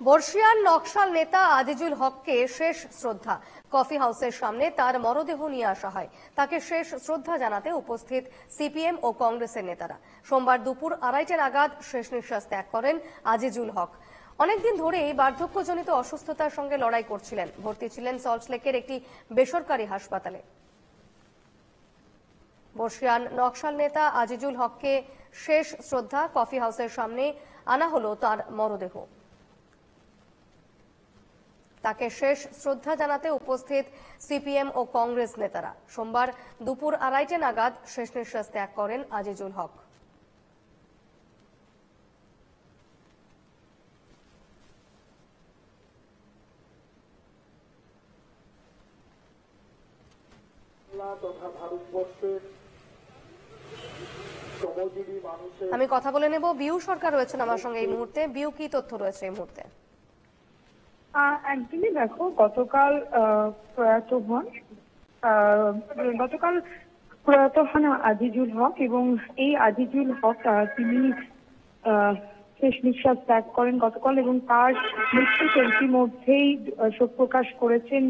বর্ষিয়ান নকশাল নেতা আজিজুল হককে শেষ শ্রদ্ধা। কফি হাউসের সামনে তার মরদেহ নিয়ে আসা হয়। তাকে শেষ শ্রদ্ধা জানাতে উপস্থিত সিপিএম ও কংগ্রেসের নেতারা। সোমবার দুপুর 2:30 নাগাদ শেষ নিঃশ্বাস ত্যাগ করেন আজিজুল হক। অনেকদিন ধরেই বার্ধক্যজনিত অসুস্থতার সঙ্গে লড়াই করছিলেন। ভর্তি ছিলেন সল্টলেকের একটি বেসরকারি হাসপাতালে। বর্ষিয়ান নকশাল নেতা আজিজুল হককে শেষ শ্রদ্ধা। কফি হাউসের সামনে আনা হলো তার মরদেহ। তাকে শেষ শ্রদ্ধা জানাতে উপস্থিত সিপিএম ও কংগ্রেস নেতারা। সোমবার দুপুর 2:30 নাগাদ শেষ নিঃশ্বাস ত্যাগ করেন আজিজুল হক। আমি কথা বলে নেব, বিউ সরকার রয়েছেন আমার সঙ্গে এই মুহূর্তে। বিউ, কি তথ্য রয়েছে এই মুহূর্তে? একদমই দেখো, গতকাল প্রয়াত হন আজিজুল হক, এবং এই আজিজুল হক তিনি শেষ নিঃশ্বাস ত্যাগ করেন গতকাল, এবং তার মৃত্যুতে ইতিমধ্যেই শোক প্রকাশ করেছেন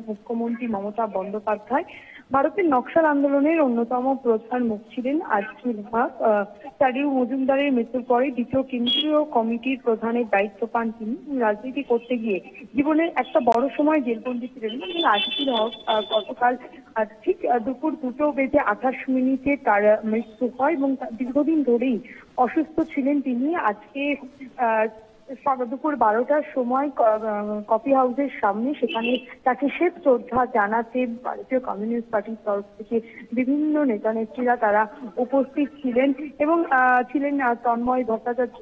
মুখ্যমন্ত্রী মমতা বন্দ্যোপাধ্যায়। ভারতের নকশাল আন্দোলনের অন্যতম প্রধান মুখ ছিলেন আজিজুল হক। সারিউ মজুমদারের মৃত্যুর পরে দ্বিতীয় কেন্দ্রীয় কমিটির প্রধানের দায়িত্ব পান তিনি। রাজনীতি করতে গিয়ে জীবনের একটা বড় সময় জেলবন্দি ছিলেন। আজিজুল হক গতকাল ঠিক দুপুর 2:28 তার মৃত্যু হয়, এবং দীর্ঘদিন ধরেই অসুস্থ ছিলেন তিনি। আজকে দুপুর 12টার সময় কফি হাউসের সামনে, সেখানে তাকে শেষ শ্রদ্ধা জানাতে ভারতীয় কমিউনিস্ট পার্টির তরফ থেকে বিভিন্ন নেতা নেত্রীরা তারা উপস্থিত ছিলেন, এবং ছিলেন তন্ময় ভট্টাচার্য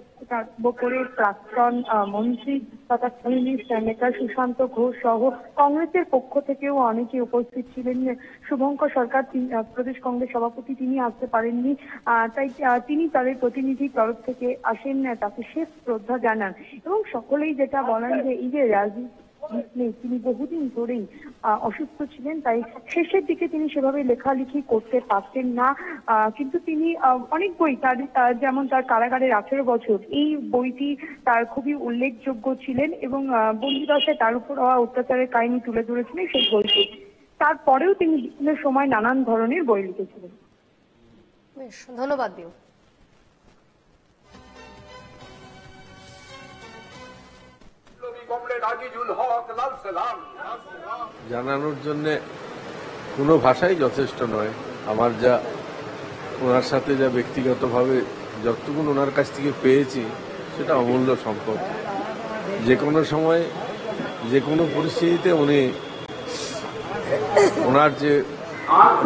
করে প্রাক্তন মন্ত্রী তথা কমিউনিস্ট নেতা সুশান্ত ঘোষ সহ কংগ্রেসের পক্ষ থেকেও অনেকে উপস্থিত ছিলেন। শুভঙ্কর সরকার প্রদেশ কংগ্রেস সভাপতি, তিনি আসতে পারেননি, তাই তিনি তাদের প্রতিনিধির তরফ থেকে আসেন, তাকে শেষ শ্রদ্ধা জানান। এবং সকলেই যেটা বলেন যে এই যে তিনি বহুদিন ধরেই অসুস্থ ছিলেন, তাই শেষের দিকে তিনি সেভাবে লেখালেখি করতে পারতেন না, কিন্তু তিনি অনেক বই, যেমন তার কারাগারের 18 বছর, এই বইটি তার খুবই উল্লেখযোগ্য ছিলেন, এবং বন্দিদশায় তার উপর হওয়া অত্যাচারের কাহিনী তুলে ধরেছিলেন সেই বইটি। তারপরেও তিনি বিভিন্ন সময় নানান ধরনের বই লিখেছিলেন। বেশ, ধন্যবাদ দিও। জানানোর জন্য কোনো ভাষাই যথেষ্ট নয়। আমার যা ওনার সাথে যা ব্যক্তিগতভাবে যতটুকু ওনার কাছ থেকে পেয়েছি, সেটা অমূল্য সম্পদ। যে কোনো সময় যে কোনো পরিস্থিতিতে উনি ওনার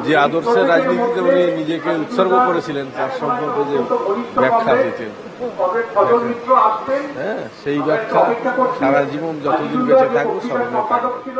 যে আদর্শের রাজনীতিতে উনি নিজেকে উৎসর্গ করেছিলেন, তার সম্পর্কে যে ব্যাখ্যা দিতেন, সেই ব্যাখ্যা সারা জীবন যতদিন বেঁচে থাকবো স্মরণে থাকবে।